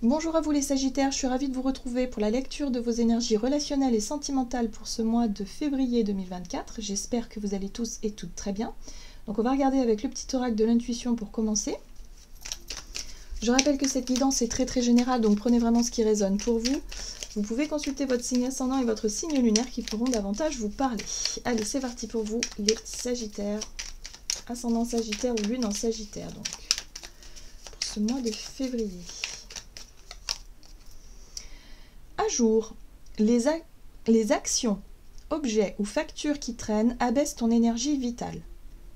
Bonjour à vous les Sagittaires, je suis ravie de vous retrouver pour la lecture de vos énergies relationnelles et sentimentales pour ce mois de février 2024. J'espère que vous allez tous et toutes très bien. Donc on va regarder avec le petit oracle de l'intuition pour commencer. Je rappelle que cette guidance est très générale, donc prenez vraiment ce qui résonne pour vous. Vous pouvez consulter votre signe ascendant et votre signe lunaire qui pourront davantage vous parler. Allez, c'est parti pour vous les Sagittaires, ascendant Sagittaire ou lune en Sagittaire, donc pour ce mois de février. À jour, les actions, objets ou factures qui traînent abaissent ton énergie vitale.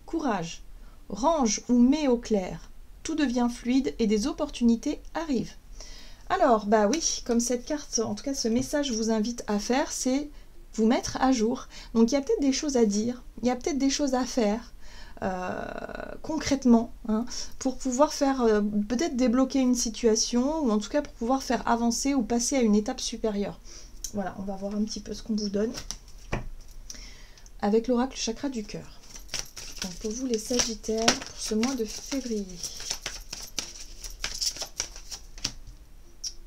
Courage, range ou mets au clair. Tout devient fluide et des opportunités arrivent. Alors, bah oui, comme cette carte, en tout cas ce message vous invite à faire, c'est vous mettre à jour. Donc il y a peut-être des choses à dire, il y a peut-être des choses à faire. Concrètement, hein, pour pouvoir faire peut-être débloquer une situation ou en tout cas pour pouvoir faire avancer ou passer à une étape supérieure. Voilà, on va voir un petit peu ce qu'on vous donne avec l'oracle chakra du cœur. Donc pour vous les Sagittaires, pour ce mois de février.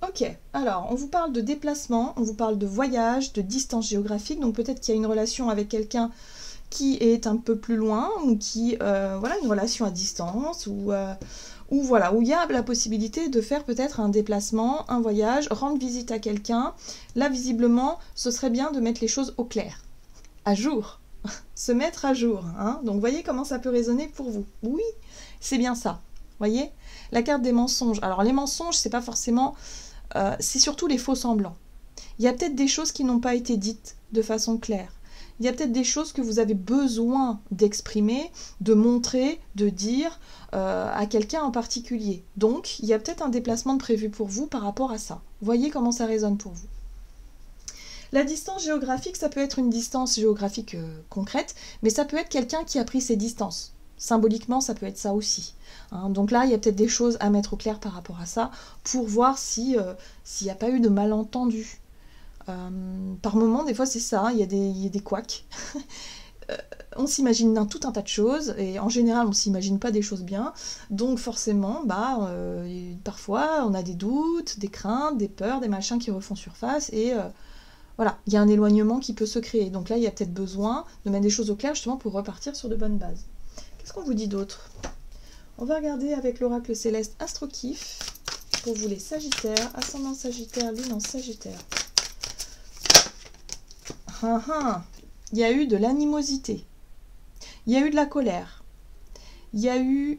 Ok, alors on vous parle de déplacement, on vous parle de voyage, de distance géographique, donc peut-être qu'il y a une relation avec quelqu'un qui est un peu plus loin, ou qui, voilà, une relation à distance, ou voilà, où il y a la possibilité de faire peut-être un déplacement, un voyage, rendre visite à quelqu'un. Là, visiblement, ce serait bien de mettre les choses au clair, à jour, se mettre à jour, hein. Donc, voyez comment ça peut résonner pour vous. Oui, c'est bien ça, voyez. La carte des mensonges. Alors, les mensonges, c'est pas forcément... c'est surtout les faux semblants. Il y a peut-être des choses qui n'ont pas été dites de façon claire. Il y a peut-être des choses que vous avez besoin d'exprimer, de montrer, de dire à quelqu'un en particulier. Donc, il y a peut-être un déplacement de prévu pour vous par rapport à ça. Voyez comment ça résonne pour vous. La distance géographique, ça peut être une distance géographique concrète, mais ça peut être quelqu'un qui a pris ses distances. Symboliquement, ça peut être ça aussi. Hein. Donc là, il y a peut-être des choses à mettre au clair par rapport à ça, pour voir s'il n'y a pas eu de malentendu. Par moment, des fois c'est ça, il y a des couacs. On s'imagine dans tout un tas de choses, et en général on s'imagine pas des choses bien, donc forcément, parfois on a des doutes, des craintes, des peurs, des machins qui refont surface, et voilà, il y a un éloignement qui peut se créer. Donc là, il y a peut-être besoin de mettre des choses au clair justement pour repartir sur de bonnes bases. Qu'est-ce qu'on vous dit d'autre? On va regarder avec l'oracle céleste Astrokif, pour vous les Sagittaires, ascendant Sagittaire, lune en Sagittaire. Il y a eu de l'animosité, il y a eu de la colère, il y a eu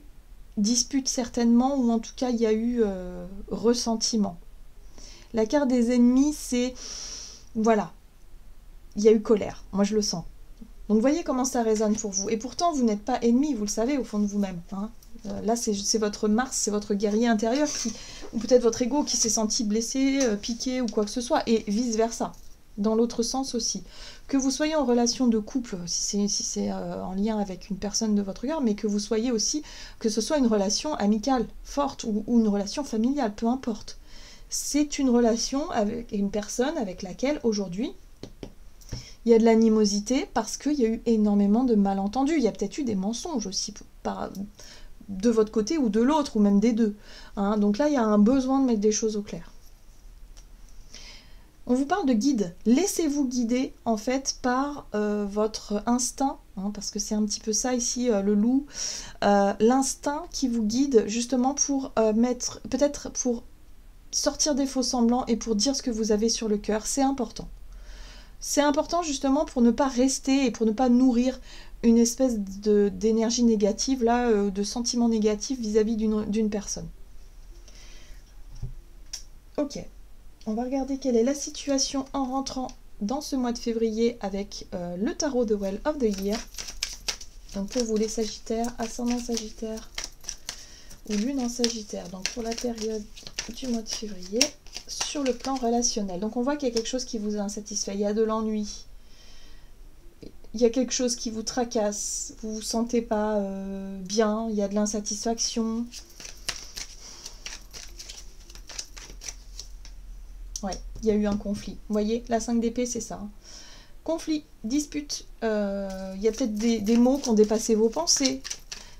dispute certainement, ou en tout cas il y a eu ressentiment. La carte des ennemis, c'est, voilà, il y a eu colère, moi je le sens. Donc voyez comment ça résonne pour vous. Et pourtant vous n'êtes pas ennemi, vous le savez au fond de vous-même. Hein. Là c'est votre Mars, c'est votre guerrier intérieur, ou peut-être votre ego qui s'est senti blessé, piqué ou quoi que ce soit, et vice versa. Dans l'autre sens aussi. Que vous soyez en relation de couple, si c'est en lien avec une personne de votre cœur, mais que vous soyez aussi, que ce soit une relation amicale forte ou une relation familiale, peu importe. C'est une relation avec une personne avec laquelle aujourd'hui il y a de l'animosité parce qu'il y a eu énormément de malentendus. Il y a peut-être eu des mensonges aussi de votre côté ou de l'autre, ou même des deux. Hein. Donc là, il y a un besoin de mettre des choses au clair. On vous parle de guide. Laissez-vous guider en fait par votre instinct, hein, parce que c'est un petit peu ça ici, le loup. L'instinct qui vous guide justement pour peut-être pour sortir des faux semblants et pour dire ce que vous avez sur le cœur. C'est important. C'est important justement pour ne pas rester et pour ne pas nourrir une espèce d'énergie négative, là, de sentiments négatifs vis-à-vis d'une personne. Ok. On va regarder quelle est la situation en rentrant dans ce mois de février avec le tarot de Well of the Year. Donc pour vous les Sagittaires, ascendant Sagittaire ou lune en Sagittaire. Donc pour la période du mois de février, sur le plan relationnel. Donc on voit qu'il y a quelque chose qui vous insatisfait, il y a de l'ennui. Il y a quelque chose qui vous tracasse, vous ne vous sentez pas bien, il y a de l'insatisfaction. Ouais, il y a eu un conflit. Vous voyez, la 5 d'épée, c'est ça. Conflit, dispute, il y a peut-être des mots qui ont dépassé vos pensées.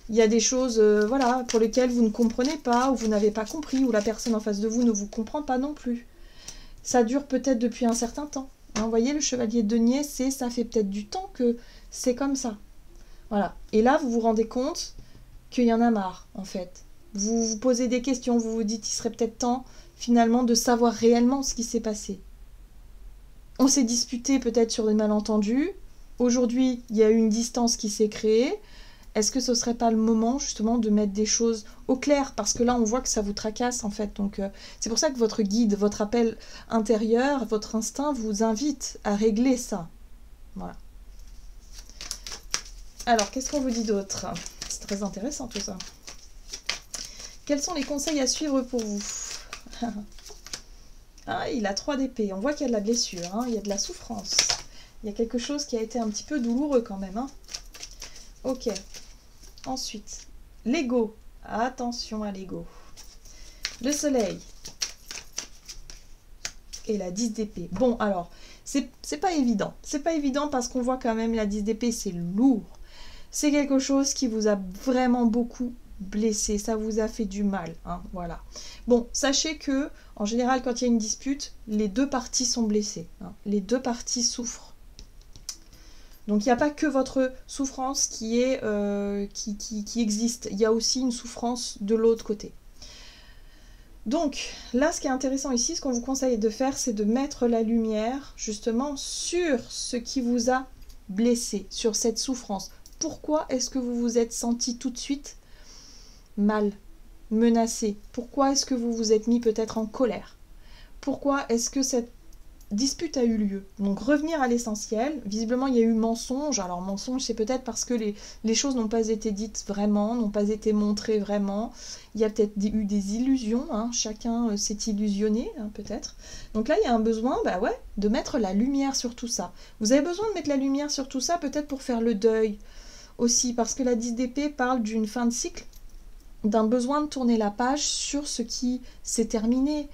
Il y a des choses voilà, pour lesquelles vous ne comprenez pas, ou vous n'avez pas compris, ou la personne en face de vous ne vous comprend pas non plus. Ça dure peut-être depuis un certain temps. Hein, vous voyez, le chevalier de denier, ça fait peut-être du temps que c'est comme ça. Voilà. Et là, vous vous rendez compte qu'il y en a marre, en fait. Vous vous posez des questions, vous vous dites, il serait peut-être temps, finalement, de savoir réellement ce qui s'est passé. On s'est disputé peut-être sur des malentendus. Aujourd'hui, il y a eu une distance qui s'est créée. Est-ce que ce serait pas le moment, justement, de mettre des choses au clair? Parce que là, on voit que ça vous tracasse, en fait. Donc, c'est pour ça que votre guide, votre appel intérieur, votre instinct vous invite à régler ça. Voilà. Alors, qu'est-ce qu'on vous dit d'autre? C'est très intéressant, tout ça. Quels sont les conseils à suivre pour vous? Ah, il a 3 d'épée. On voit qu'il y a de la blessure, hein. Il y a de la souffrance. Il y a quelque chose qui a été un petit peu douloureux quand même. Hein. Ok. Ensuite, l'ego. Attention à l'ego. Le soleil. Et la 10 d'épée. Bon, alors, c'est pas évident. C'est pas évident parce qu'on voit quand même la 10 d'épée, c'est lourd. C'est quelque chose qui vous a vraiment beaucoup blessé, ça vous a fait du mal, hein, voilà. Bon, sachez que, en général, quand il y a une dispute, les 2 parties sont blessées, hein, les 2 parties souffrent. Donc, il n'y a pas que votre souffrance qui existe, il y a aussi une souffrance de l'autre côté. Donc, là, ce qui est intéressant ici, ce qu'on vous conseille de faire, c'est de mettre la lumière, justement, sur ce qui vous a blessé, sur cette souffrance. Pourquoi est-ce que vous vous êtes senti tout de suite mal, menacé? Pourquoi est-ce que vous vous êtes mis peut-être en colère? Pourquoi est-ce que cette dispute a eu lieu? Donc revenir à l'essentiel. Visiblement il y a eu mensonge. Alors mensonge, c'est peut-être parce que les choses n'ont pas été dites vraiment, n'ont pas été montrées vraiment. Il y a peut-être eu des illusions, hein. Chacun s'est illusionné, hein, peut-être. Donc là il y a un besoin, bah ouais, de mettre la lumière sur tout ça. Vous avez besoin de mettre la lumière sur tout ça, peut-être pour faire le deuil aussi, parce que la 10 d'épée parle d'une fin de cycle, d'un besoin de tourner la page sur ce qui s'est terminé,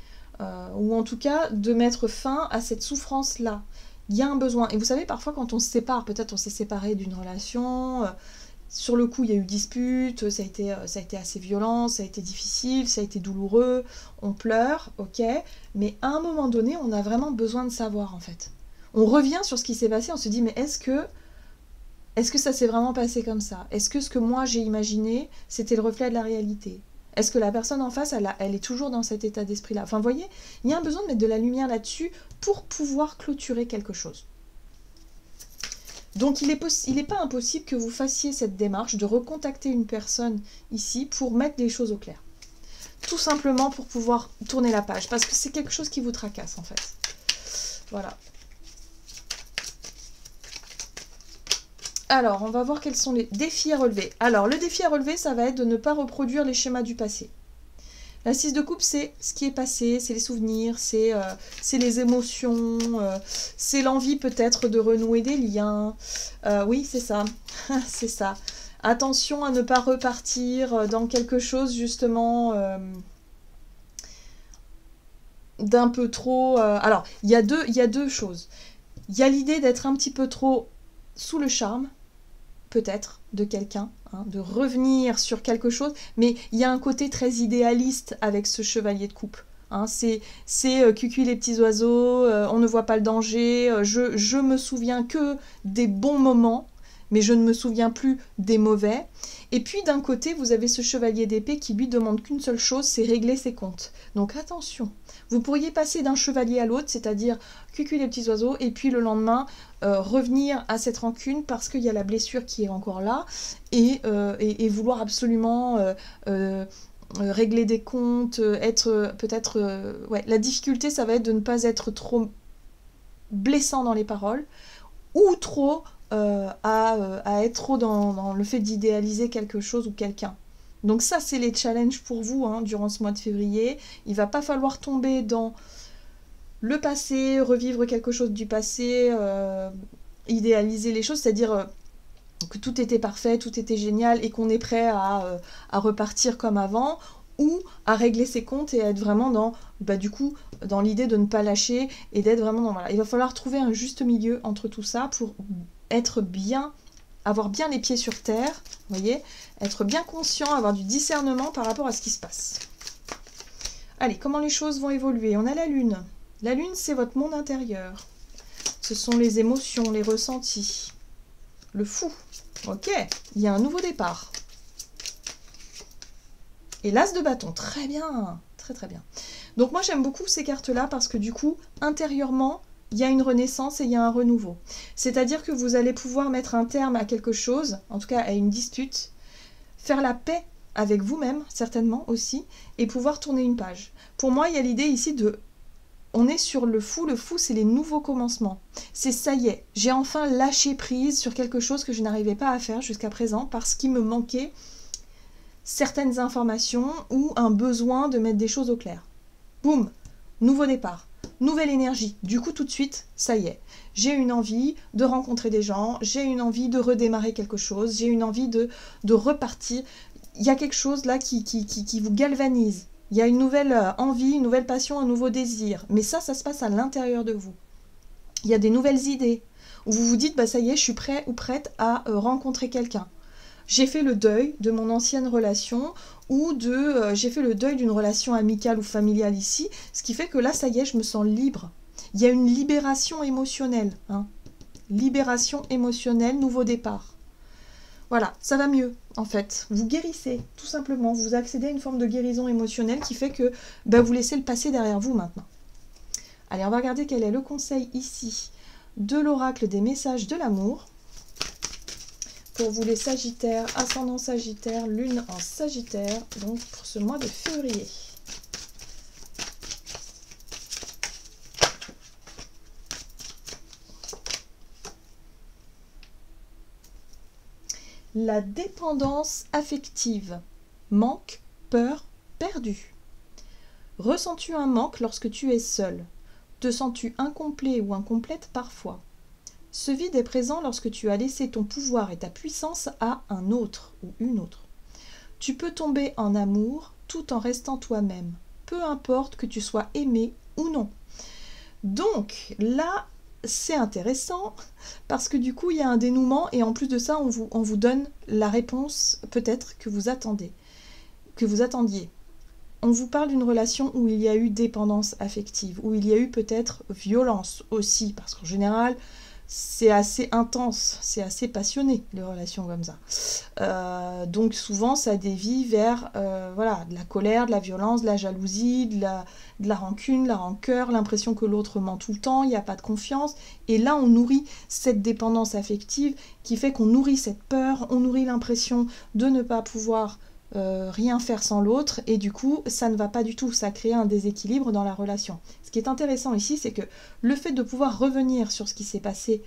ou en tout cas de mettre fin à cette souffrance-là. Il y a un besoin. Et vous savez, parfois quand on se sépare, peut-être on s'est séparé d'une relation, sur le coup il y a eu dispute, ça a été assez violent, ça a été difficile, ça a été douloureux, on pleure, ok, mais à un moment donné, on a vraiment besoin de savoir en fait. On revient sur ce qui s'est passé, on se dit mais est-ce que ça s'est vraiment passé comme ça? Est-ce que ce que moi j'ai imaginé, c'était le reflet de la réalité? Est-ce que la personne en face, elle est toujours dans cet état d'esprit-là? Enfin, vous voyez, il y a un besoin de mettre de la lumière là-dessus pour pouvoir clôturer quelque chose. Donc, il n'est pas impossible que vous fassiez cette démarche de recontacter une personne ici pour mettre les choses au clair. Tout simplement pour pouvoir tourner la page, parce que c'est quelque chose qui vous tracasse, en fait. Voilà. Alors, on va voir quels sont les défis à relever. Alors, le défi à relever, ça va être de ne pas reproduire les schémas du passé. La 6 de coupe, c'est ce qui est passé, c'est les souvenirs, c'est les émotions, c'est l'envie peut-être de renouer des liens. Oui, c'est ça, c'est ça. Attention à ne pas repartir dans quelque chose, justement, d'un peu trop... Alors, il y a deux choses. Il y a l'idée d'être un petit peu trop sous le charme, peut-être, de quelqu'un, hein, de revenir sur quelque chose, mais il y a un côté très idéaliste avec ce chevalier de coupe. Hein, c'est cucu les petits oiseaux, on ne voit pas le danger, je me souviens que des bons moments, mais je ne me souviens plus des mauvais. Et puis d'un côté, vous avez ce chevalier d'épée qui lui demande qu'une seule chose, c'est régler ses comptes. Donc attention, vous pourriez passer d'un chevalier à l'autre, c'est-à-dire cucu les petits oiseaux, et puis le lendemain, revenir à cette rancune parce qu'il y a la blessure qui est encore là, et vouloir absolument régler des comptes, être peut-être... ouais, la difficulté, ça va être de ne pas être trop blessant dans les paroles, ou trop... à être trop dans le fait d'idéaliser quelque chose ou quelqu'un. Donc ça, c'est les challenges pour vous hein, durant ce mois de février. Il va pas falloir tomber dans le passé, revivre quelque chose du passé, idéaliser les choses, c'est-à-dire que tout était parfait, tout était génial et qu'on est prêt à repartir comme avant, ou à régler ses comptes et à être vraiment dans, du coup, dans l'idée de ne pas lâcher et d'être vraiment dans... Voilà. Il va falloir trouver un juste milieu entre tout ça pour être bien avoir bien les pieds sur terre, vous voyez, être bien conscient, avoir du discernement par rapport à ce qui se passe. Allez, comment les choses vont évoluer? On a la Lune. La Lune, c'est votre monde intérieur. Ce sont les émotions, les ressentis. Le fou. Ok, il y a un nouveau départ. Et l'As de bâton, très bien, très très bien. Donc moi j'aime beaucoup ces cartes-là parce que du coup, intérieurement, il y a une renaissance et il y a un renouveau. C'est-à-dire que vous allez pouvoir mettre un terme à quelque chose, en tout cas à une dispute, faire la paix avec vous-même, certainement aussi, et pouvoir tourner une page. Pour moi, il y a l'idée ici de... On est sur le fou c'est les nouveaux commencements. C'est ça y est, j'ai enfin lâché prise sur quelque chose que je n'arrivais pas à faire jusqu'à présent parce qu'il me manquait certaines informations ou un besoin de mettre des choses au clair. Boum, nouveau départ, nouvelle énergie. Du coup, tout de suite, ça y est. J'ai une envie de rencontrer des gens, j'ai une envie de redémarrer quelque chose, j'ai une envie de repartir. Il y a quelque chose là qui vous galvanise. Il y a une nouvelle envie, une nouvelle passion, un nouveau désir. Mais ça se passe à l'intérieur de vous. Il y a des nouvelles idées où vous vous dites, bah ça y est, je suis prêt ou prête à rencontrer quelqu'un. J'ai fait le deuil de mon ancienne relation ou j'ai fait le deuil d'une relation amicale ou familiale ici, ce qui fait que là, ça y est, je me sens libre. Il y a une libération émotionnelle. Hein. Libération émotionnelle, nouveau départ. Voilà, ça va mieux, en fait. Vous guérissez, tout simplement. Vous accédez à une forme de guérison émotionnelle qui fait que vous laissez le passé derrière vous maintenant. Allez, on va regarder quel est le conseil ici de l'oracle des messages de l'amour. Pour vous les Sagittaires, ascendant Sagittaire, Lune en Sagittaire, donc pour ce mois de février. La dépendance affective. Manque, peur, perdu. Ressens-tu un manque lorsque tu es seul? Te sens-tu incomplet ou incomplète parfois? Ce vide est présent lorsque tu as laissé ton pouvoir et ta puissance à un autre ou une autre. Tu peux tomber en amour tout en restant toi-même, peu importe que tu sois aimé ou non. Donc là, c'est intéressant parce que du coup, il y a un dénouement et en plus de ça, on vous donne la réponse peut-être que vous attendiez. On vous parle d'une relation où il y a eu dépendance affective, où il y a eu peut-être violence aussi, parce qu'en général, c'est assez intense, c'est assez passionné, les relations comme ça. Donc souvent, ça dévie vers voilà, de la colère, de la violence, de la jalousie, de la rancune, de la rancœur, l'impression que l'autre ment tout le temps, il n'y a pas de confiance. Et là, on nourrit cette dépendance affective qui fait qu'on nourrit cette peur, on nourrit l'impression de ne pas pouvoir rien faire sans l'autre, et du coup ça ne va pas du tout, ça crée un déséquilibre dans la relation. Ce qui est intéressant ici, c'est que le fait de pouvoir revenir sur ce qui s'est passé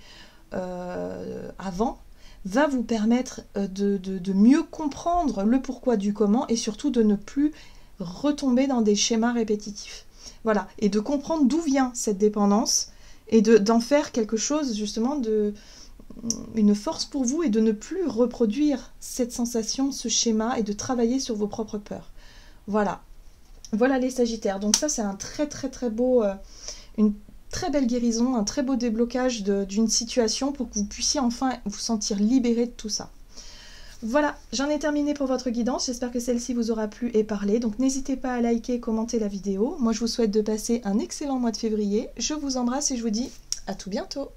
avant va vous permettre de mieux comprendre le pourquoi du comment, et surtout de ne plus retomber dans des schémas répétitifs. Voilà, et de comprendre d'où vient cette dépendance, et d'en faire quelque chose justement une force pour vous, et de ne plus reproduire cette sensation, ce schéma, et de travailler sur vos propres peurs. Voilà. Voilà les Sagittaires. Donc ça, c'est un très beau, une très belle guérison, un très beau déblocage d'une situation pour que vous puissiez enfin vous sentir libéré de tout ça. Voilà, j'en ai terminé pour votre guidance. J'espère que celle-ci vous aura plu et parlé. Donc n'hésitez pas à liker et commenter la vidéo. Moi, je vous souhaite de passer un excellent mois de février. Je vous embrasse et je vous dis à tout bientôt.